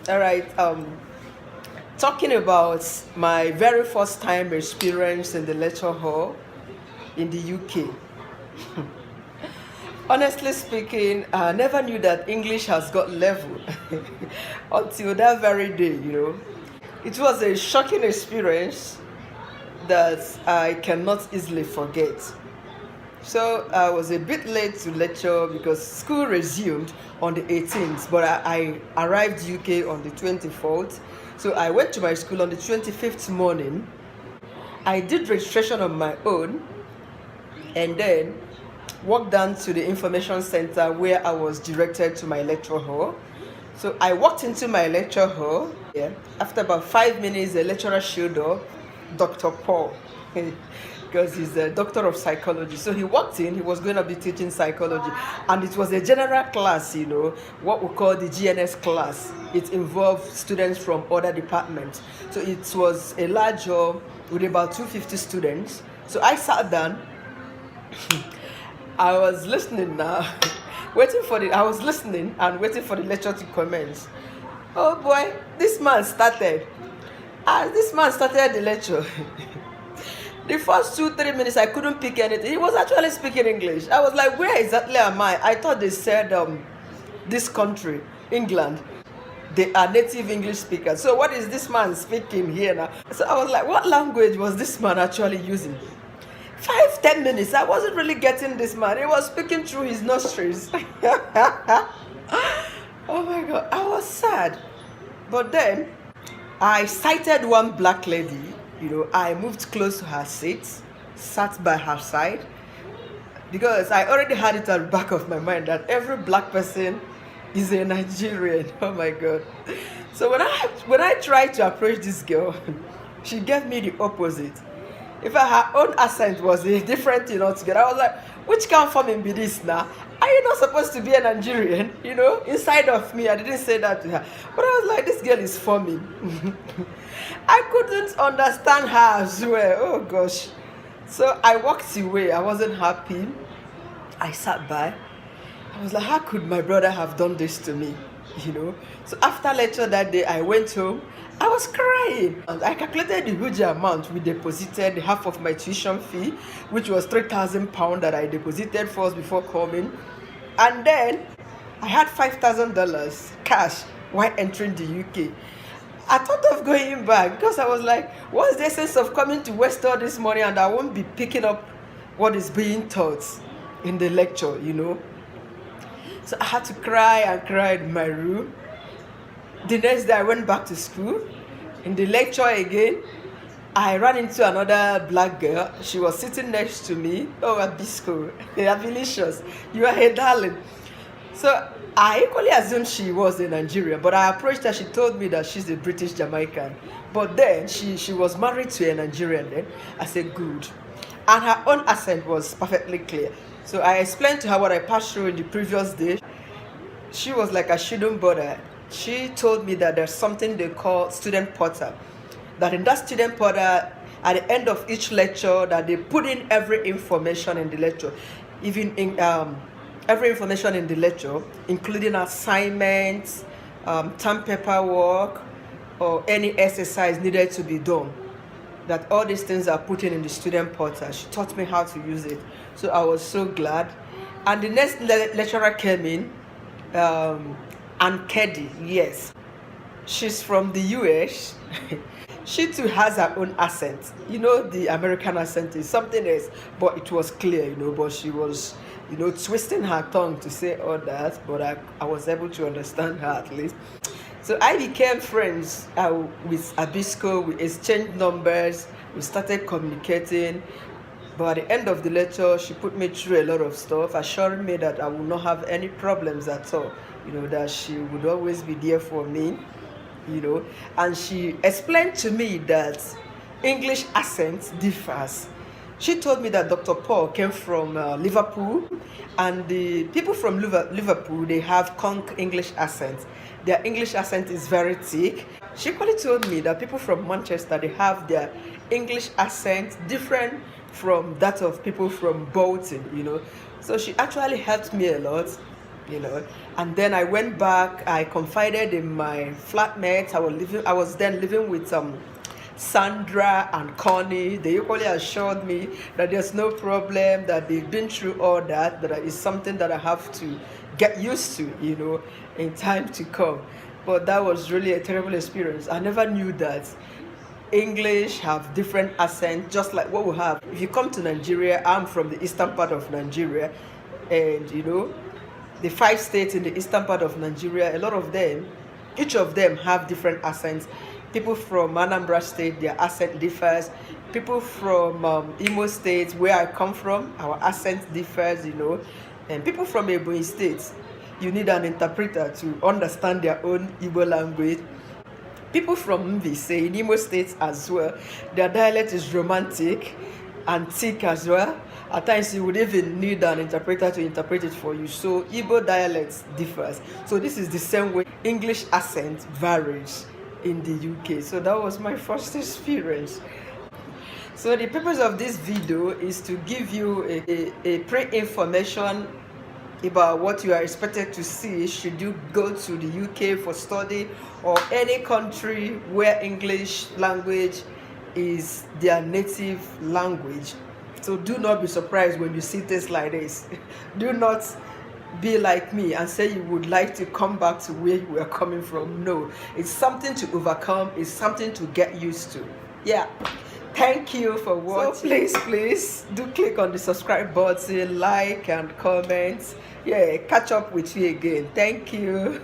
All right. Talking about my very first time experience in the lecture hall in the UK. Honestly speaking, I never knew that English has got level until that very day. It was a shocking experience that I cannot easily forget. So I was a bit late to lecture because school resumed on the 18th, but I arrived UK on the 24th. So I went to my school on the 25th morning. I did registration on my own and then walked down to the information center where I was directed to my lecture hall. So I walked into my lecture hall. Yeah. After about 5 minutes, the lecturer showed up, Dr. Paul, because he's a doctor of psychology. So he walked in, he was going to be teaching psychology. And it was a general class, what we call the GNS class. It involved students from other departments. So it was a large hall with about 250 students. So I sat down. I was listening now, I was listening and waiting for the lecture to commence. Oh boy, this man started. As this man started the lecture, the first 2-3 minutes I couldn't pick anything. He was actually speaking English. I was like, where exactly am I? I thought they said this country, England, they are native English speakers. So what is this man speaking here now? So I was like, what language was this man actually using? 5-10 minutes, I wasn't really getting this man. He was speaking through his nostrils. Oh my god, I was sad. But then I sighted one black lady. I moved close to her seat, sat by her side, because I already had it at the back of my mind that every black person is a Nigerian. Oh my god. So when I tried to approach this girl, she gave me the opposite. In fact, her own accent was a different thing altogether. I was like, which kind of forming be this now? Are you not supposed to be a Nigerian? Inside of me, I didn't say that to her. But I was like, this girl is forming. I couldn't understand her as well. Oh gosh. So I walked away. I wasn't happy. I sat by. I was like, how could my brother have done this to me? So after lecture that day, I went home. I was crying. And I calculated the huge amount we deposited, half of my tuition fee, which was £3,000 that I deposited first before coming. And then I had $5,000 cash while entering the UK. I thought of going back because I was like, what's the essence of coming to Westall this morning and I won't be picking up what is being taught in the lecture? So I had to cry and cry in my room. The next day I went back to school. In the lecture again, I ran into another black girl. She was sitting next to me. Oh, Abisco, Abilicious, you are a darling. So I equally assumed she was a Nigerian, but I approached her. She told me that she's a British Jamaican. But then she was married to a Nigerian then. I said, good. And her own accent was perfectly clear. So I explained to her what I passed through in the previous day. She was like, I shouldn't bother. She told me that there's something they call student portal. That in that student portal, at the end of each lecture, that they put in every information in the lecture, even in every information in the lecture, including assignments, term paperwork, or any exercise needed to be done. That all these things are put in the student portal. She taught me how to use it. So I was so glad. And the next lecturer came in, Ann Keddy, yes. She's from the US. She too has her own accent. The American accent is something else, but it was clear, but she was, twisting her tongue to say all that, but I was able to understand her at least. So I became friends with Abisco. We exchanged numbers. We started communicating. But at the end of the lecture, she put me through a lot of stuff, assuring me that I would not have any problems at all. That she would always be there for me. And she explained to me that English accent differs. She told me that Dr. Paul came from Liverpool, and the people from Liverpool, they have conk English accent. Their English accent is very thick. She equally told me that people from Manchester, they have their English accent different from that of people from Bolton. So she actually helped me a lot. you know. And then I went back. I confided in my flatmates. I was then living with Sandra and Connie. They equally assured me that there's no problem, that they've been through all that, that is something that I have to get used to, you know, in time to come. But that was really a terrible experience. I never knew that English have different accents, just like what we have. If you come to Nigeria, I'm from the eastern part of Nigeria, and you know, the 5 states in the eastern part of Nigeria, a lot of them, each of them have different accents. People from Anambra State, their accent differs. People from Imo State, where I come from, our accent differs, you know. And people from Ebonyi State, you need an interpreter to understand their own Igbo language. People from Mvise in Imo State as well, their dialect is romantic and thick as well. At times you would even need an interpreter to interpret it for you. So Igbo dialect differs. So this is the same way English accent varies in the UK. So that was my first experience. So the purpose of this video is to give you a pre-information about what you are expected to see should you go to the UK for study, or any country where English language is their native language. So do not be surprised when you see things like this. Do not be like me and say you would like to come back to where you were coming from. No, it's something to overcome, it's something to get used to. Yeah. Thank you for watching. So please do click on the subscribe button, like and comment. Yeah, catch up with you again. Thank you.